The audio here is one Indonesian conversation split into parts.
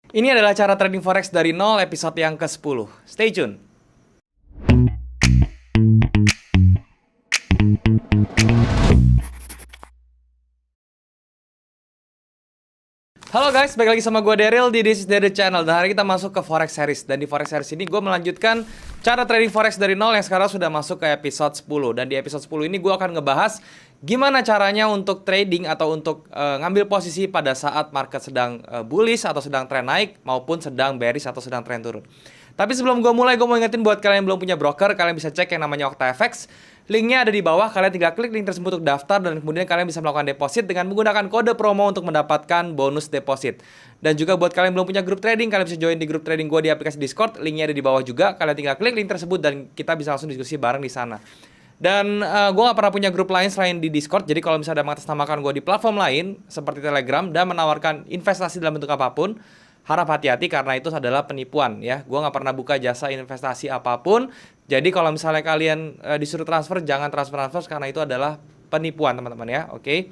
Ini adalah cara trading forex dari nol episode yang ke-10. Stay tune. Halo guys, balik lagi sama gue Daryl di This is the Channel. Dan hari kita masuk ke Forex Series. Dan di Forex Series ini gue melanjutkan cara trading forex dari nol yang sekarang sudah masuk ke episode 10. Dan di episode 10 ini gue akan ngebahas gimana caranya untuk trading atau untuk ngambil posisi pada saat market sedang bullish atau sedang tren naik, maupun sedang bearish atau sedang tren turun. Tapi sebelum gue mulai, gue mau ingetin buat kalian yang belum punya broker, kalian bisa cek yang namanya OctaFX. Linknya ada di bawah, kalian tinggal klik link tersebut untuk daftar, dan kemudian kalian bisa melakukan deposit dengan menggunakan kode promo untuk mendapatkan bonus deposit. Dan juga buat kalian yang belum punya grup trading, kalian bisa join di grup trading gue di aplikasi Discord. Linknya ada di bawah juga, kalian tinggal klik link tersebut dan kita bisa langsung diskusi bareng di sana. Dan gue gak pernah punya grup lain selain di Discord. Jadi kalau misalnya ada mengatasnamakan gue di platform lain seperti Telegram dan menawarkan investasi dalam bentuk apapun, harap hati-hati karena itu adalah penipuan ya. Gue gak pernah buka jasa investasi apapun. Jadi kalau misalnya kalian disuruh transfer, jangan transfer karena itu adalah penipuan teman-teman ya. Oke.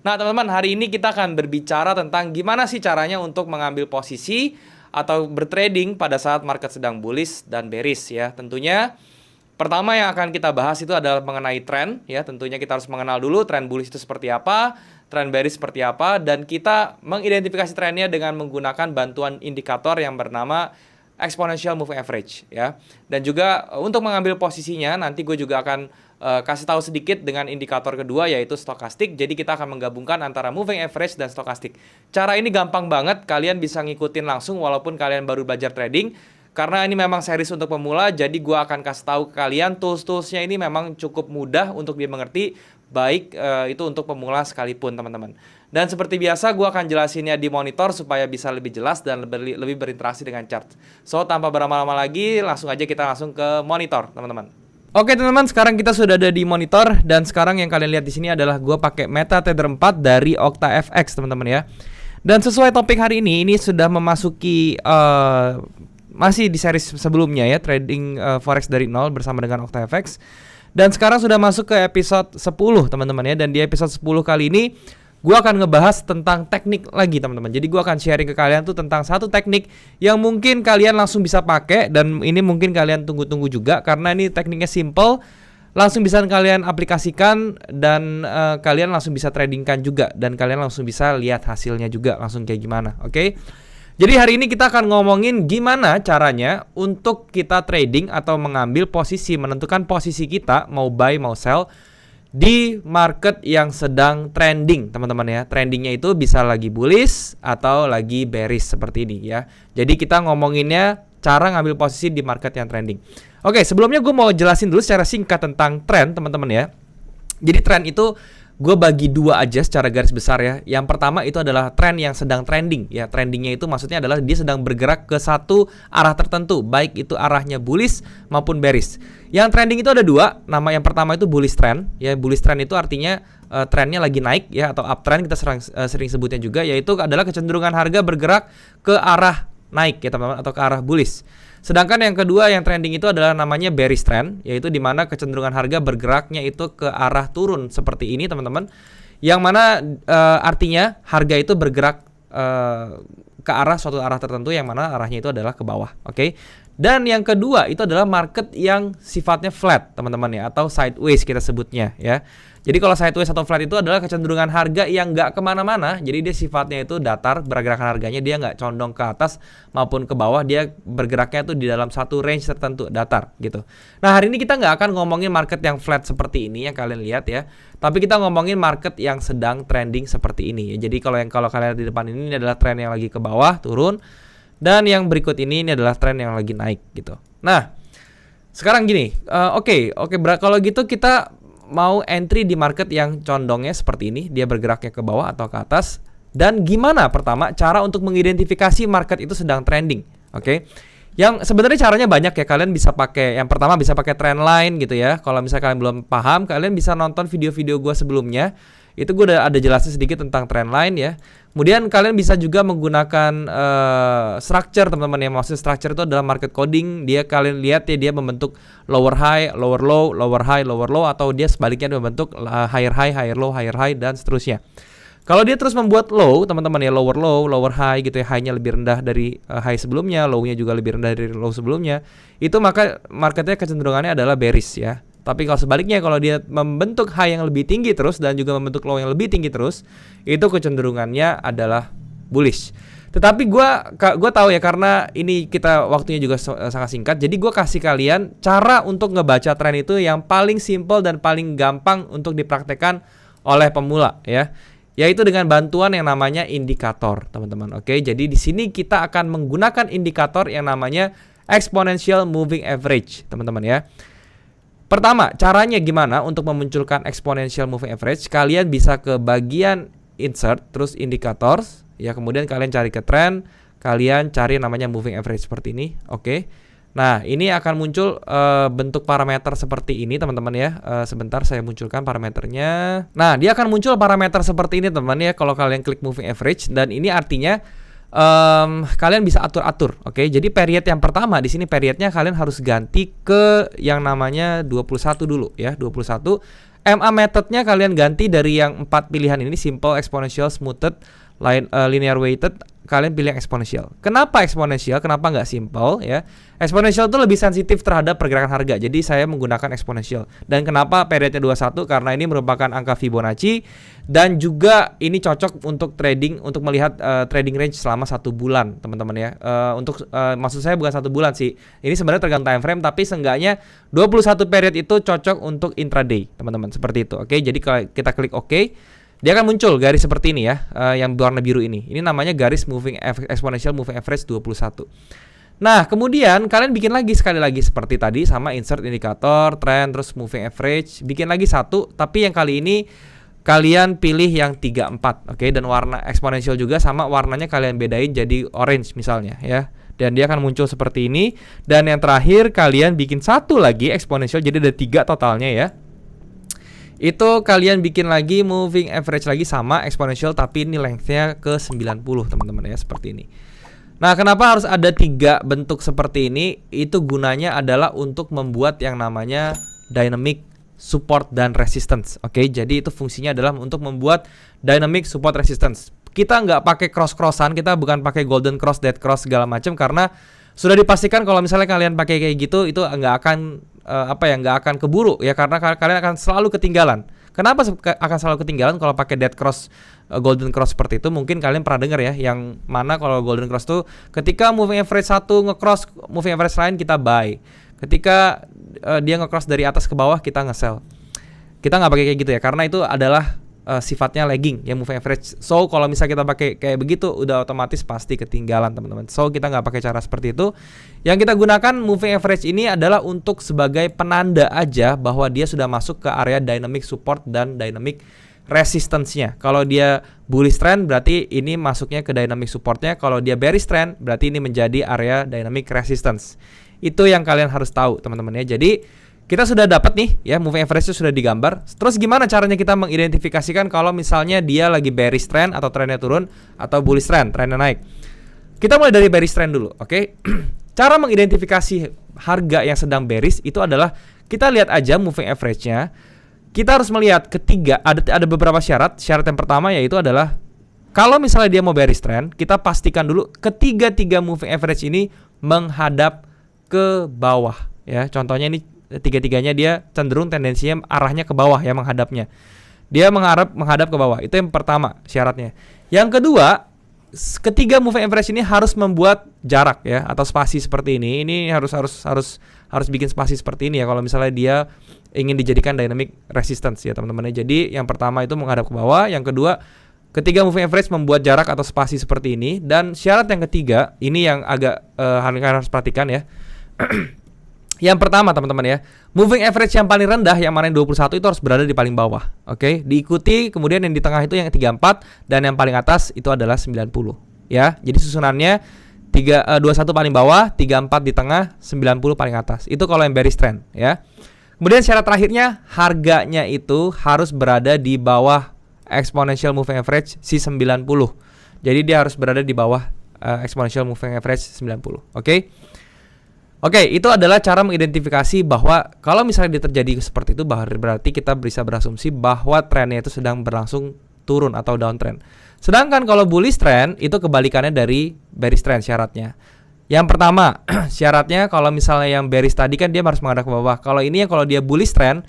Nah teman-teman, hari ini kita akan berbicara tentang gimana sih caranya untuk mengambil posisi atau bertrading pada saat market sedang bullish dan bearish ya. Tentunya pertama yang akan kita bahas itu adalah mengenai tren ya. Tentunya kita harus mengenal dulu tren bullish itu seperti apa, tren bearish seperti apa, dan kita mengidentifikasi trennya dengan menggunakan bantuan indikator yang bernama exponential moving average ya. Dan juga untuk mengambil posisinya nanti gue juga akan kasih tahu sedikit dengan indikator kedua yaitu stokastik. Jadi kita akan menggabungkan antara moving average dan stokastik. Cara ini gampang banget, kalian bisa ngikutin langsung walaupun kalian baru belajar trading. Karena ini memang series untuk pemula, jadi gue akan kasih tahu ke kalian tools-toolsnya ini memang cukup mudah untuk dimengerti, baik itu untuk pemula sekalipun teman-teman. Dan seperti biasa gue akan jelasinnya di monitor supaya bisa lebih jelas dan lebih berinteraksi dengan chart. So tanpa berlama-lama lagi, langsung aja kita langsung ke monitor teman-teman. Oke teman-teman, sekarang kita sudah ada di monitor dan sekarang yang kalian lihat di sini adalah gue pakai MetaTrader 4 dari OctaFX teman-teman ya. Dan sesuai topik hari ini sudah memasuki masih di series sebelumnya ya, trading forex dari nol bersama dengan OctaFX. Dan sekarang sudah masuk ke episode 10 teman-teman ya. Dan di episode 10 kali ini gue akan ngebahas tentang teknik lagi teman-teman. Jadi gue akan sharing ke kalian tuh tentang satu teknik yang mungkin kalian langsung bisa pakai. Dan ini mungkin kalian tunggu-tunggu juga karena ini tekniknya simple, langsung bisa kalian aplikasikan dan kalian langsung bisa tradingkan juga. Dan kalian langsung bisa lihat hasilnya juga langsung kayak gimana. Oke. Jadi hari ini kita akan ngomongin gimana caranya untuk kita trading atau mengambil posisi, menentukan posisi kita mau buy mau sell di market yang sedang trending teman-teman ya. Trendingnya itu bisa lagi bullish atau lagi bearish seperti ini ya. Jadi kita ngomonginnya cara ngambil posisi di market yang trending. Oke, sebelumnya gue mau jelasin dulu secara singkat tentang tren teman-teman ya. Jadi tren itu gue bagi dua aja secara garis besar ya. Yang pertama itu adalah tren yang sedang trending ya. Trendingnya itu maksudnya adalah dia sedang bergerak ke satu arah tertentu, baik itu arahnya bullish maupun bearish. Yang trending itu ada dua. Nama yang pertama itu bullish trend ya. Bullish trend itu artinya trennya lagi naik ya, atau uptrend kita sering sebutnya juga, yaitu adalah kecenderungan harga bergerak ke arah naik ya teman-teman, atau ke arah bullish. Sedangkan yang kedua yang trending itu adalah namanya bearish trend, yaitu dimana kecenderungan harga bergeraknya itu ke arah turun seperti ini teman-teman. Yang mana artinya harga itu bergerak ke arah suatu arah tertentu yang mana arahnya itu adalah ke bawah. Oke. Dan yang kedua itu adalah market yang sifatnya flat teman-teman ya, atau sideways kita sebutnya ya. Jadi kalau sideways atau flat itu adalah kecenderungan harga yang nggak kemana-mana. Jadi dia sifatnya itu datar, pergerakan harganya dia nggak condong ke atas maupun ke bawah. Dia bergeraknya itu di dalam satu range tertentu, datar gitu. Nah hari ini kita nggak akan ngomongin market yang flat seperti ini yang kalian lihat ya. Tapi kita ngomongin market yang sedang trending seperti ini ya. Jadi kalau kalian lihat di depan ini adalah tren yang lagi ke bawah, turun. Dan yang berikut ini adalah tren yang lagi naik gitu. Nah sekarang gini, oke, kalau gitu kita mau entry di market yang condongnya seperti ini, dia bergeraknya ke bawah atau ke atas. Dan gimana pertama cara untuk mengidentifikasi market itu sedang trending. Oke. Yang sebenarnya caranya banyak ya. Kalian bisa pakai, yang pertama bisa pakai trend line gitu ya. Kalau misalnya kalian belum paham, kalian bisa nonton video-video gue sebelumnya. Itu gue udah ada jelasin sedikit tentang trend line ya. Kemudian kalian bisa juga menggunakan structure teman-teman ya. Maksudnya structure itu adalah market coding. Dia kalian lihat ya, dia membentuk lower high, lower low, lower high, lower low, atau dia sebaliknya dia membentuk higher high, higher low, higher high, dan seterusnya. Kalau dia terus membuat low, teman-teman ya, lower low, lower high gitu ya, high-nya lebih rendah dari high sebelumnya, low-nya juga lebih rendah dari low sebelumnya, itu maka marketnya kecenderungannya adalah bearish ya. Tapi kalau sebaliknya, kalau dia membentuk high yang lebih tinggi terus dan juga membentuk low yang lebih tinggi terus, itu kecenderungannya adalah bullish. Tetapi gue tahu ya, karena ini kita waktunya juga sangat singkat, jadi gue kasih kalian cara untuk ngebaca tren itu yang paling simple dan paling gampang untuk dipraktekkan oleh pemula ya, yaitu dengan bantuan yang namanya indikator, teman-teman. Oke, jadi di sini kita akan menggunakan indikator yang namanya exponential moving average, teman-teman ya. Pertama, caranya gimana untuk memunculkan exponential moving average? Kalian bisa ke bagian insert, terus indicators, ya, kemudian kalian cari ke trend, kalian cari namanya moving average seperti ini. Oke. Nah, ini akan muncul bentuk parameter seperti ini, teman-teman ya. Sebentar saya munculkan parameternya. Nah, dia akan muncul parameter seperti ini, teman-teman ya, kalau kalian klik moving average, dan ini artinya kalian bisa atur-atur. Oke. Jadi period yang pertama di sini, periodnya kalian harus ganti ke yang namanya 21 dulu ya, 21. MA methodnya kalian ganti dari yang 4 pilihan ini, simple, exponential, smoothed, linear weighted. Kalian pilih yang eksponensial. Kenapa eksponensial? Kenapa nggak simple ya? Eksponensial itu lebih sensitif terhadap pergerakan harga. Jadi saya menggunakan eksponensial. Dan kenapa periodnya 21? Karena ini merupakan angka Fibonacci dan juga ini cocok untuk trading, untuk melihat trading range selama 1 bulan, teman-teman ya. Maksud saya bukan 1 bulan sih. Ini sebenarnya tergantung time frame, tapi seenggaknya 21 period itu cocok untuk intraday, teman-teman. Seperti itu. Oke, jadi kalau kita klik OK, dia akan muncul garis seperti ini ya, yang berwarna biru ini. Ini namanya garis exponential moving average 21. Nah, kemudian kalian bikin lagi sekali lagi seperti tadi, sama insert indikator, trend, terus moving average. Bikin lagi satu, tapi yang kali ini kalian pilih yang 34. Oke, dan warna exponential juga sama, warnanya kalian bedain jadi orange misalnya ya. Dan dia akan muncul seperti ini. Dan yang terakhir kalian bikin satu lagi exponential, jadi ada 3 totalnya ya. Itu kalian bikin lagi moving average lagi sama exponential, tapi ini lengthnya ke 90, teman-teman ya, seperti ini. Nah, kenapa harus ada 3 bentuk seperti ini? Itu gunanya adalah untuk membuat yang namanya dynamic support dan resistance. Oke, jadi itu fungsinya adalah untuk membuat dynamic support resistance. Kita nggak pakai cross-crossan, kita bukan pakai golden cross, dead cross segala macam, karena sudah dipastikan kalau misalnya kalian pakai kayak gitu, itu nggak akan nggak akan keburu ya, karena kalian akan selalu ketinggalan. Kenapa akan selalu ketinggalan kalau pakai dead cross, golden cross seperti itu? Mungkin kalian pernah dengar ya, yang mana kalau golden cross tuh ketika moving average satu nge-cross moving average lain kita buy. Ketika dia nge-cross dari atas ke bawah kita nge-sell. Kita nggak pakai kayak gitu ya, karena itu adalah sifatnya lagging ya, moving average. So kalau misalnya kita pakai kayak begitu, udah otomatis pasti ketinggalan, teman-teman. So kita nggak pakai cara seperti itu. Yang kita gunakan moving average ini adalah untuk sebagai penanda aja bahwa dia sudah masuk ke area dynamic support dan dynamic resistance-nya. Kalau dia bullish trend berarti ini masuknya ke dynamic supportnya. Kalau dia bearish trend berarti ini menjadi area dynamic resistance. Itu yang kalian harus tahu, teman-teman ya. Jadi kita sudah dapat nih ya, moving average itu sudah digambar. Terus gimana caranya kita mengidentifikasikan kalau misalnya dia lagi bearish trend atau trendnya turun, atau bullish trend, trendnya naik? Kita mulai dari bearish trend dulu, oke? Cara mengidentifikasi harga yang sedang bearish itu adalah kita lihat aja moving average-nya. Kita harus melihat ada beberapa syarat. Syarat yang pertama yaitu adalah kalau misalnya dia mau bearish trend, kita pastikan dulu ketiga moving average ini menghadap ke bawah ya. Contohnya ini tiga-tiganya dia cenderung tendensinya arahnya ke bawah ya, menghadapnya. Dia menghadap ke bawah. Itu yang pertama syaratnya. Yang kedua, ketiga moving average ini harus membuat jarak ya, atau spasi seperti ini. Ini harus bikin spasi seperti ini ya kalau misalnya dia ingin dijadikan dynamic resistance ya, teman-teman. Jadi yang pertama itu menghadap ke bawah, yang kedua ketiga moving average membuat jarak atau spasi seperti ini, dan syarat yang ketiga ini yang agak harus perhatikan ya. Yang pertama, teman-teman ya, moving average yang paling rendah yang mana yang 21 itu harus berada di paling bawah. Oke, diikuti kemudian yang di tengah itu yang 34, dan yang paling atas itu adalah 90 ya. Jadi susunannya 21 paling bawah, 34 di tengah, 90 paling atas. Itu kalau yang bearish trend ya. Kemudian syarat terakhirnya, harganya itu harus berada di bawah exponential moving average si 90. Jadi dia harus berada di bawah exponential moving average 90. Oke, itu adalah cara mengidentifikasi bahwa kalau misalnya dia terjadi seperti itu, berarti kita bisa berasumsi bahwa trennya itu sedang berlangsung turun atau downtrend. Sedangkan kalau bullish trend itu kebalikannya dari bearish trend syaratnya. Yang pertama, syaratnya kalau misalnya yang bearish tadi kan dia harus menghadap ke bawah. Kalau ini ya kalau dia bullish trend,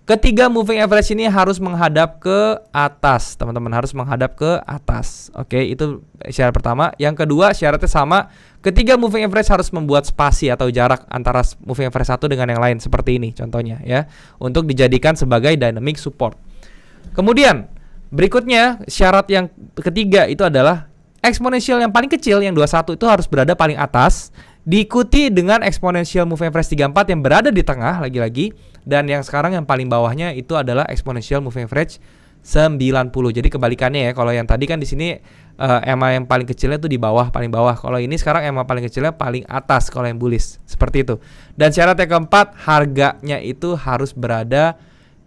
ketiga moving average ini harus menghadap ke atas, teman-teman, harus menghadap ke atas. Oke, itu syarat pertama. Yang kedua, syaratnya sama. Ketiga moving average harus membuat spasi atau jarak antara moving average satu dengan yang lain seperti ini contohnya ya, untuk dijadikan sebagai dynamic support. Kemudian, berikutnya syarat yang ketiga itu adalah eksponensial yang paling kecil yang 21 itu harus berada paling atas, diikuti dengan eksponensial moving average 34 yang berada di tengah lagi-lagi, dan yang sekarang yang paling bawahnya itu adalah eksponensial moving average 90. Jadi kebalikannya ya. Kalau yang tadi kan di sini EMA yang paling kecilnya itu di bawah, paling bawah. Kalau ini sekarang EMA paling kecilnya paling atas kalau yang bullish. Seperti itu. Dan syarat yang keempat, harganya itu harus berada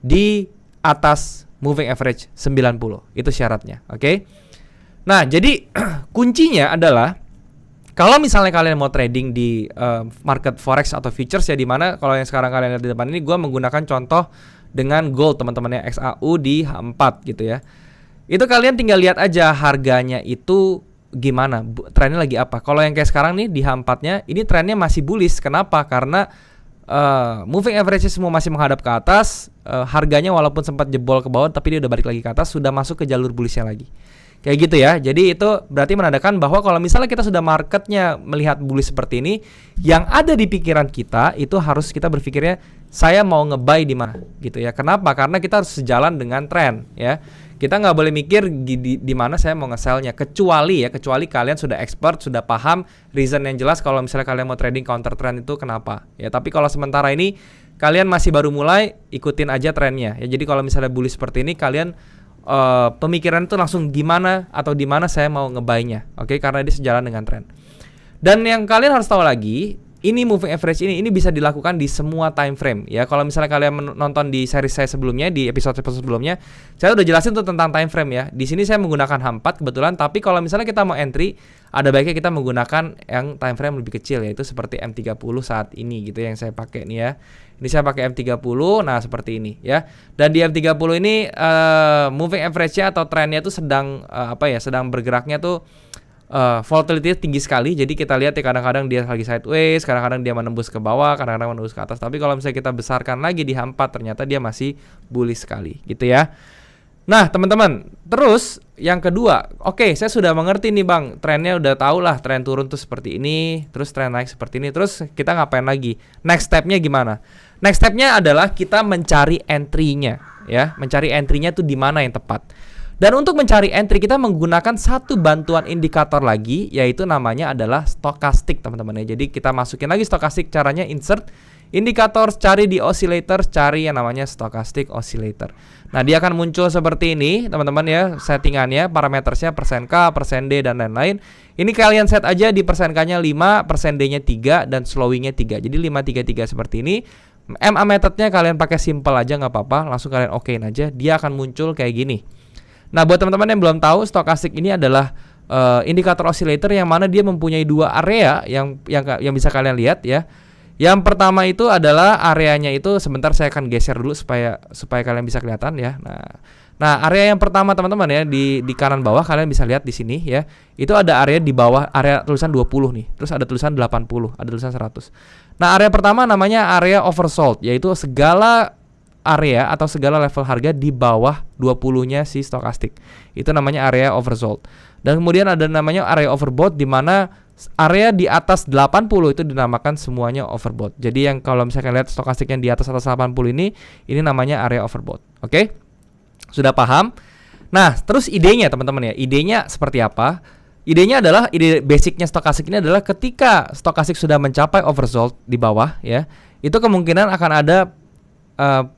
di atas moving average 90. Itu syaratnya, oke? Nah, jadi kuncinya adalah kalau misalnya kalian mau trading di market forex atau futures ya, dimana kalau yang sekarang kalian lihat di depan ini gue menggunakan contoh dengan gold teman-teman ya, XAU di H4 gitu ya. Itu kalian tinggal lihat aja harganya itu gimana, trennya lagi apa. Kalau yang kayak sekarang nih di H4-nya ini trennya masih bullish. Kenapa? Karena moving average semua masih menghadap ke atas, harganya walaupun sempat jebol ke bawah tapi dia udah balik lagi ke atas, sudah masuk ke jalur bullishnya lagi. Kayak gitu ya. Jadi itu berarti menandakan bahwa kalau misalnya kita sudah marketnya melihat bullish seperti ini, yang ada di pikiran kita itu harus kita berpikirnya saya mau nge-buy di mana gitu ya. Kenapa? Karena kita harus sejalan dengan tren ya. Kita nggak boleh mikir di mana saya mau nge-sell-nya, kecuali kalian sudah expert, sudah paham reason yang jelas kalau misalnya kalian mau trading counter trend itu kenapa ya. Tapi kalau sementara ini kalian masih baru mulai, ikutin aja trennya ya. Jadi kalau misalnya bullish seperti ini, kalian pemikiran itu langsung gimana atau di mana saya mau nge-buy-nya. Oke, karena dia sejalan dengan tren. Dan yang kalian harus tahu lagi, ini moving average ini bisa dilakukan di semua time frame ya. Kalau misalnya kalian nonton di seri saya sebelumnya, di episode sebelumnya, saya udah jelasin tuh tentang time frame ya. Di sini saya menggunakan H4 kebetulan, tapi kalau misalnya kita mau entry, ada baiknya kita menggunakan yang time frame lebih kecil, yaitu seperti M30 saat ini gitu yang saya pakai nih ya. Ini saya pakai M30, nah seperti ini ya. Dan di M30 ini moving average-nya atau trennya tuh sedang sedang bergeraknya tuh volatility tinggi sekali. Jadi kita lihat ya, kadang-kadang dia lagi sideways, kadang-kadang dia menembus ke bawah, kadang-kadang menembus ke atas. Tapi kalau misalnya kita besarkan lagi di H4, ternyata dia masih bullish sekali gitu ya. Nah teman-teman, terus yang kedua, oke, saya sudah mengerti nih bang, trennya udah tahu lah, tren turun tuh seperti ini, terus tren naik seperti ini, terus kita ngapain lagi? Next stepnya gimana? Next stepnya adalah kita mencari entry-nya ya, mencari entry-nya tuh di mana yang tepat. Dan untuk mencari entry kita menggunakan satu bantuan indikator lagi, yaitu namanya adalah stokastik teman-teman ya. Jadi kita masukin lagi stokastik, caranya insert indikator, cari di oscillator, cari yang namanya stochastic oscillator. Nah dia akan muncul seperti ini teman-teman ya, settingannya, parametersnya persen K, persen D dan lain-lain. Ini kalian set aja di persen K-nya 5, persen D-nya 3 dan slowing-nya 3. Jadi 5-3-3 seperti ini. MA methodnya kalian pakai simple aja nggak apa-apa, langsung kalian okein aja, dia akan muncul kayak gini. Nah buat teman-teman yang belum tahu, stokastik ini adalah indikator oscillator yang mana dia mempunyai dua area yang bisa kalian lihat ya. Yang pertama itu adalah areanya itu, sebentar saya akan geser dulu supaya kalian bisa kelihatan ya. Nah area yang pertama teman-teman ya, di kanan bawah kalian bisa lihat di sini ya. Itu ada area di bawah, area tulisan 20 nih. Terus ada tulisan 80, ada tulisan 100. Nah area pertama namanya area oversold, yaitu segala area atau segala level harga di bawah 20-nya si stokastik. Itu namanya area oversold. Dan kemudian ada namanya area overbought, di mana area di atas 80 itu dinamakan semuanya overbought. Jadi yang kalau misalkan lihat stokastik yang di atas 80 ini namanya area overbought. Oke? Sudah paham? Nah, terus idenya teman-teman ya. Idenya seperti apa? Idenya adalah, ide basicnya stokastik ini adalah ketika stokastik sudah mencapai oversold di bawah ya, itu kemungkinan akan ada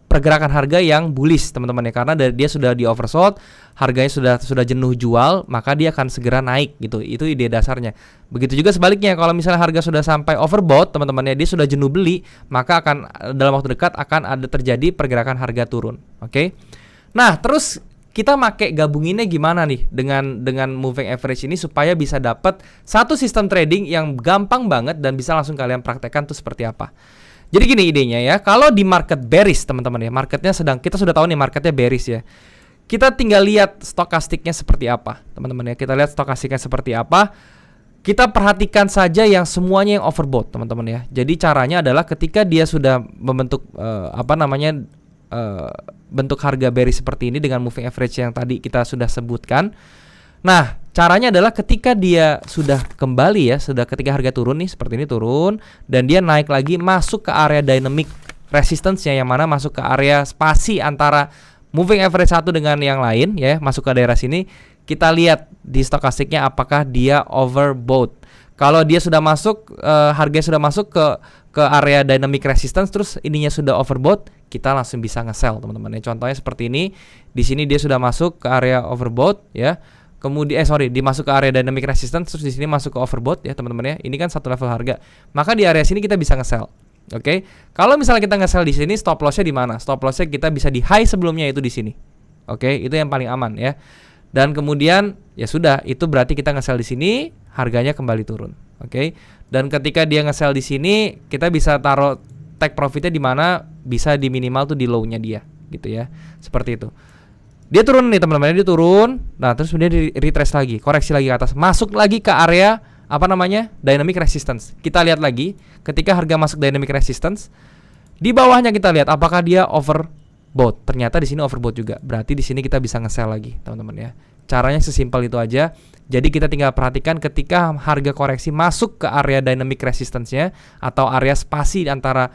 pergerakan harga yang bullish teman-teman ya, karena dia sudah di oversold, harganya sudah jenuh jual, maka dia akan segera naik gitu. Itu ide dasarnya. Begitu juga sebaliknya, kalau misalnya harga sudah sampai overbought teman-teman ya, dia sudah jenuh beli, maka akan dalam waktu dekat akan ada terjadi pergerakan harga turun. Oke? Nah, terus kita pakai gabunginnya gimana nih dengan moving average ini supaya bisa dapat satu sistem trading yang gampang banget dan bisa langsung kalian praktekkan tuh seperti apa. Jadi gini idenya ya, kalau di market bearish teman-teman ya, marketnya kita sudah tahu nih marketnya bearish ya. kita tinggal lihat stokastiknya seperti apa, teman-teman ya. Kita lihat stokastiknya seperti apa. Kita perhatikan saja yang semuanya yang overbought, teman-teman ya. Jadi caranya adalah ketika dia sudah membentuk bentuk harga bearish seperti ini dengan moving average yang tadi kita sudah sebutkan. Nah, caranya adalah ketika dia sudah kembali ya, ketika harga turun nih seperti ini turun dan dia naik lagi masuk ke area dynamic resistance-nya, yang mana masuk ke area spasi antara moving average satu dengan yang lain ya, masuk ke daerah sini. Kita lihat di stokastiknya apakah dia overbought. Kalau dia sudah masuk, harganya sudah masuk ke area dynamic resistance, terus ininya sudah overbought, kita langsung bisa nge-sell, teman-teman. Contohnya seperti ini. Di sini dia sudah masuk ke area overbought ya. Kemudian dimasuk ke area dynamic resistance, terus di sini masuk ke overbought ya, teman-teman ya. Ini kan satu level harga. Maka di area sini kita bisa nge-sell. Oke. Kalau misalnya kita nge-sell di sini, stop loss-nya di mana? Stop loss-nya kita bisa di high sebelumnya, itu di sini. Oke, itu yang paling aman ya. Dan kemudian ya sudah, itu berarti kita nge-sell di sini, harganya kembali turun. Oke. Dan ketika dia nge-sell di sini, kita bisa taruh take profitnya di mana? Bisa di minimal tuh di low-nya dia, gitu ya. Seperti itu. Dia turun nih, teman-teman, dia turun. Nah, terus kemudian di retrace lagi, koreksi lagi ke atas, masuk lagi ke area dynamic resistance. Kita lihat lagi, ketika harga masuk dynamic resistance, di bawahnya kita lihat apakah dia overbought. Ternyata di sini overbought juga. Berarti di sini kita bisa nge-sell lagi, teman-teman ya. Caranya sesimpel itu aja. Jadi kita tinggal perhatikan ketika harga koreksi masuk ke area dynamic resistance-nya atau area spasi antara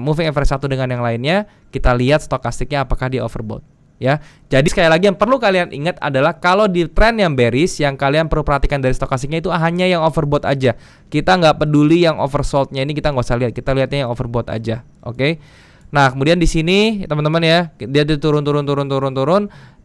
moving average satu dengan yang lainnya, kita lihat stokastiknya apakah dia overbought. Ya, jadi sekali lagi yang perlu kalian ingat adalah kalau di trend yang bearish, yang kalian perlu perhatikan dari stokastiknya itu hanya yang overbought aja. Kita nggak peduli yang oversold-nya ini, kita nggak usah lihat. Kita lihatnya yang overbought aja. Oke. Nah, kemudian di sini teman-teman ya, dia turun.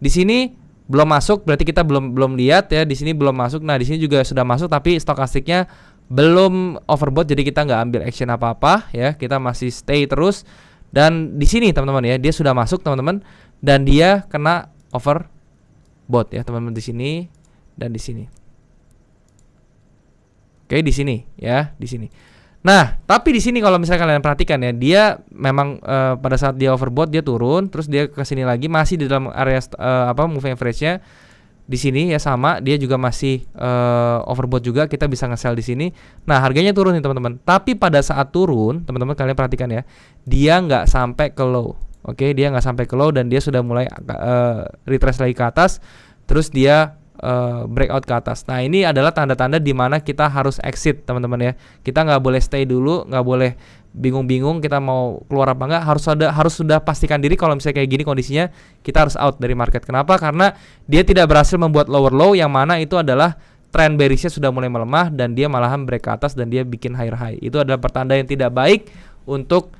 Di sini belum masuk, berarti kita belum lihat ya. Di sini belum masuk. Nah, di sini juga sudah masuk, tapi stokastiknya belum overbought, jadi kita nggak ambil action apa-apa ya. Kita masih stay terus. Dan di sini teman-teman ya, dia sudah masuk teman-teman. Dan dia kena overbought ya teman-teman, di sini dan di sini. Oke, di sini ya, di sini. Nah, tapi di sini kalau misalnya kalian perhatikan ya, dia memang pada saat dia overbought dia turun, terus dia ke sini lagi masih di dalam area moving average-nya. Di sini ya sama, dia juga masih overbought juga, kita bisa nge-sell di sini. Nah, harganya turun nih teman-teman. Tapi pada saat turun, teman-teman kalian perhatikan ya, dia nggak sampai ke low. Oke, dia nggak sampai ke low dan dia sudah mulai retrace lagi ke atas, terus dia breakout ke atas. Nah, ini adalah tanda-tanda di mana kita harus exit, teman-teman ya. Kita nggak boleh stay dulu, nggak boleh bingung-bingung kita mau keluar apa enggak. Harus sudah pastikan diri kalau misalnya kayak gini kondisinya, kita harus out dari market. Kenapa? Karena dia tidak berhasil membuat lower low, yang mana itu adalah trend bearishnya sudah mulai melemah dan dia malahan break ke atas dan dia bikin higher high. Itu adalah pertanda yang tidak baik untuk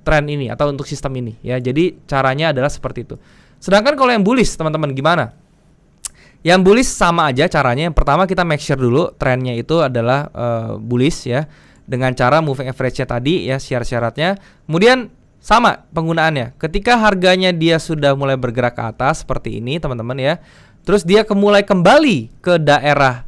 tren ini atau untuk sistem ini ya. Jadi caranya adalah seperti itu. Sedangkan kalau yang bullish, teman-teman, gimana? Yang bullish sama aja caranya. Yang pertama kita make sure dulu trennya itu adalah bullish ya, dengan cara moving average-nya tadi ya, syarat-syaratnya. Kemudian sama penggunaannya. Ketika harganya dia sudah mulai bergerak ke atas seperti ini, teman-teman ya. Terus dia mulai kembali ke daerah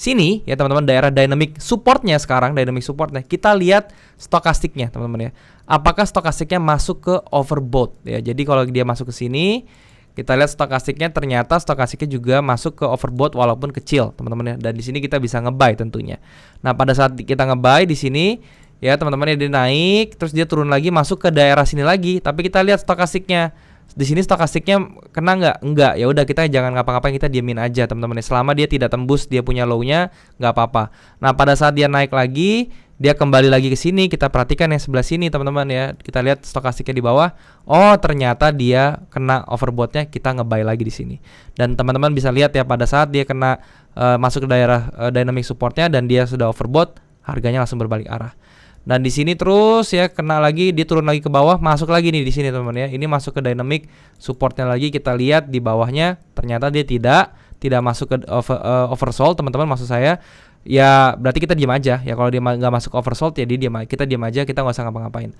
sini ya teman-teman, daerah dynamic supportnya sekarang, dynamic supportnya. Kita lihat stokastiknya teman-teman ya. Apakah stokastiknya masuk ke overbought ya. Jadi kalau dia masuk ke sini, kita lihat stokastiknya, ternyata stokastiknya juga masuk ke overbought walaupun kecil teman-teman ya. Dan di sini kita bisa nge-buy tentunya. Nah, pada saat kita nge-buy di sini ya teman-teman ya, dia naik, terus dia turun lagi masuk ke daerah sini lagi. Tapi kita lihat stokastiknya. Di sini stokastiknya kena nggak? Enggak. Ya udah, kita jangan ngapa-ngapain, kita diamin aja teman-teman. Selama dia tidak tembus dia punya low-nya, nggak apa-apa. Nah, pada saat dia naik lagi, dia kembali lagi ke sini. Kita perhatikan yang sebelah sini teman-teman ya. Kita lihat stokastiknya di bawah. Oh, ternyata dia kena overbought-nya. Kita nge-buy lagi di sini. Dan teman-teman bisa lihat ya, pada saat dia kena masuk ke daerah dynamic support-nya dan dia sudah overbought, harganya langsung berbalik arah. Dan di sini terus ya, kena lagi, dia turun lagi ke bawah, masuk lagi nih di sini teman-teman ya. Ini masuk ke dynamic supportnya lagi, kita lihat di bawahnya, ternyata dia tidak masuk ke oversold teman-teman, maksud saya. Ya berarti kita diam aja ya. Kalau dia nggak masuk oversold ya kita diam aja, kita nggak usah ngapa-ngapain.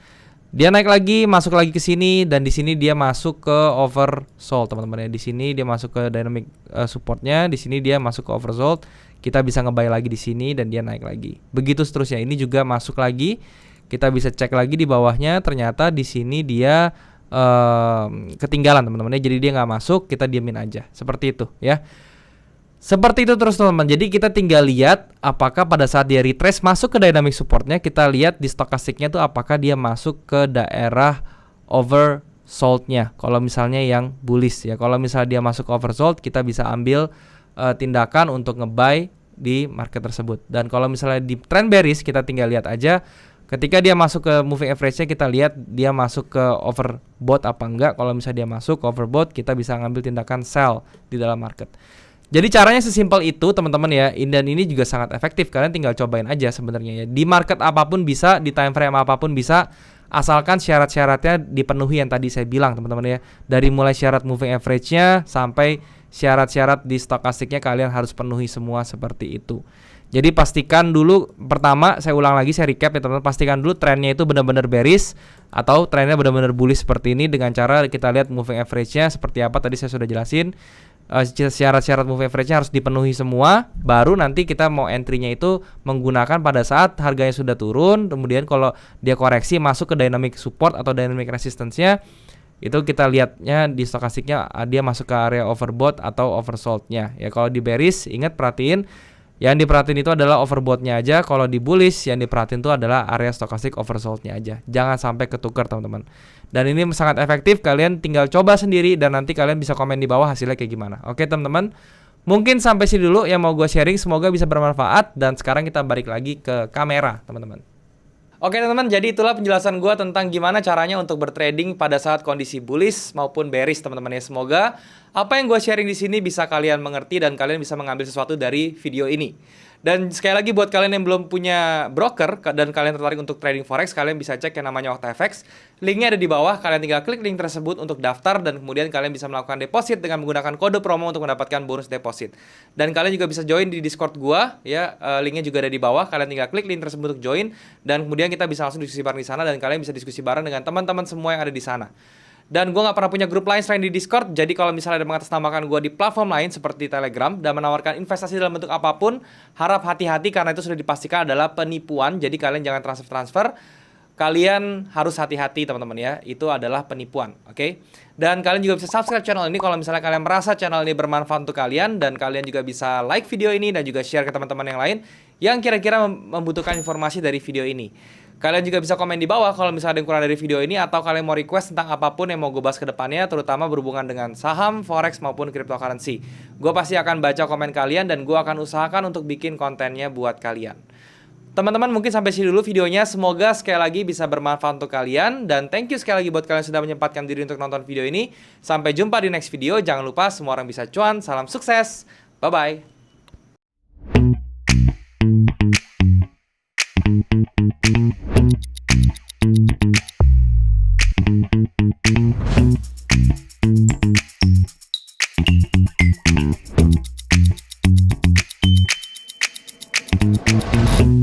Dia naik lagi, masuk lagi ke sini, dan di sini dia masuk ke oversold teman-teman ya. Di sini dia masuk ke dynamic supportnya, di sini dia masuk ke oversold. Kita bisa nge-buy lagi di sini dan dia naik lagi. Begitu seterusnya. Ini juga masuk lagi. Kita bisa cek lagi di bawahnya. Ternyata di sini dia ketinggalan teman-teman ya. Jadi dia nggak masuk, kita diamin aja. Seperti itu ya. Seperti itu terus teman-teman. Jadi kita tinggal lihat apakah pada saat dia retrace masuk ke dynamic supportnya, kita lihat di stokastiknya tuh apakah dia masuk ke daerah oversold-nya. Kalau misalnya yang bullish ya. Kalau misalnya dia masuk ke oversold, kita bisa ambil tindakan untuk nge-buy di market tersebut. Dan kalau misalnya di trend bearish, kita tinggal lihat aja ketika dia masuk ke moving average-nya, kita lihat dia masuk ke overbought apa enggak. Kalau misalnya dia masuk ke overbought, kita bisa ngambil tindakan sell di dalam market. Jadi caranya sesimpel itu teman-teman ya. Dan ini juga sangat efektif. Kalian tinggal cobain aja sebenarnya ya. Di market apapun bisa, di time frame apapun bisa, asalkan syarat-syaratnya dipenuhi yang tadi saya bilang teman-teman ya. Dari mulai syarat moving average-nya sampai syarat-syarat di stokastiknya kalian harus penuhi semua seperti itu. Jadi pastikan dulu, pertama saya ulang lagi, saya recap ya teman-teman, pastikan dulu trennya itu benar-benar bearish atau trennya benar-benar bullish seperti ini dengan cara kita lihat moving average-nya seperti apa tadi saya sudah jelasin. Syarat-syarat moving average-nya harus dipenuhi semua, baru nanti kita mau entry-nya itu menggunakan pada saat harganya sudah turun, kemudian kalau dia koreksi masuk ke dynamic support atau dynamic resistance-nya, itu kita lihatnya di stokastiknya dia masuk ke area overbought atau oversold-nya. Ya kalau di bearish ingat perhatiin yang diperhatiin itu adalah overbought-nya aja, kalau di bullish yang diperhatiin itu adalah area stokastik oversold-nya aja. Jangan sampai ketukar teman-teman. Dan ini sangat efektif, kalian tinggal coba sendiri dan nanti kalian bisa komen di bawah hasilnya kayak gimana. Oke teman-teman, mungkin sampai sini dulu yang mau gue sharing, semoga bisa bermanfaat. Dan sekarang kita balik lagi ke kamera teman-teman. Oke teman-teman, jadi itulah penjelasan gue tentang gimana caranya untuk bertrading pada saat kondisi bullish maupun bearish teman-teman ya. Semoga apa yang gue sharing di sini bisa kalian mengerti dan kalian bisa mengambil sesuatu dari video ini. Dan sekali lagi buat kalian yang belum punya broker dan kalian tertarik untuk trading forex, kalian bisa cek yang namanya OctaFX. Linknya ada di bawah, kalian tinggal klik link tersebut untuk daftar dan kemudian kalian bisa melakukan deposit dengan menggunakan kode promo untuk mendapatkan bonus deposit. Dan kalian juga bisa join di Discord gua ya, linknya juga ada di bawah, kalian tinggal klik link tersebut untuk join dan kemudian kita bisa langsung diskusi bareng di sana dan kalian bisa diskusi bareng dengan teman-teman semua yang ada di sana. Dan gue gak pernah punya grup lain selain di Discord. Jadi kalau misalnya ada mengatasnamakan gue di platform lain seperti Telegram dan menawarkan investasi dalam bentuk apapun, harap hati-hati karena itu sudah dipastikan adalah penipuan. Jadi kalian jangan transfer-transfer. Kalian harus hati-hati teman-teman ya. Itu adalah penipuan, oke? Dan kalian juga bisa subscribe channel ini kalau misalnya kalian merasa channel ini bermanfaat untuk kalian. Dan kalian juga bisa like video ini dan juga share ke teman-teman yang lain yang kira-kira membutuhkan informasi dari video ini. Kalian juga bisa komen di bawah kalau misalnya ada yang kurang dari video ini atau kalian mau request tentang apapun yang mau gue bahas ke depannya, terutama berhubungan dengan saham, forex maupun cryptocurrency. Gue pasti akan baca komen kalian dan gue akan usahakan untuk bikin kontennya buat kalian. Teman-teman mungkin sampai sini dulu videonya, semoga sekali lagi bisa bermanfaat untuk kalian dan thank you sekali lagi buat kalian yang sudah menyempatkan diri untuk nonton video ini. Sampai jumpa di next video, jangan lupa semua orang bisa cuan, salam sukses, bye-bye. Thank you.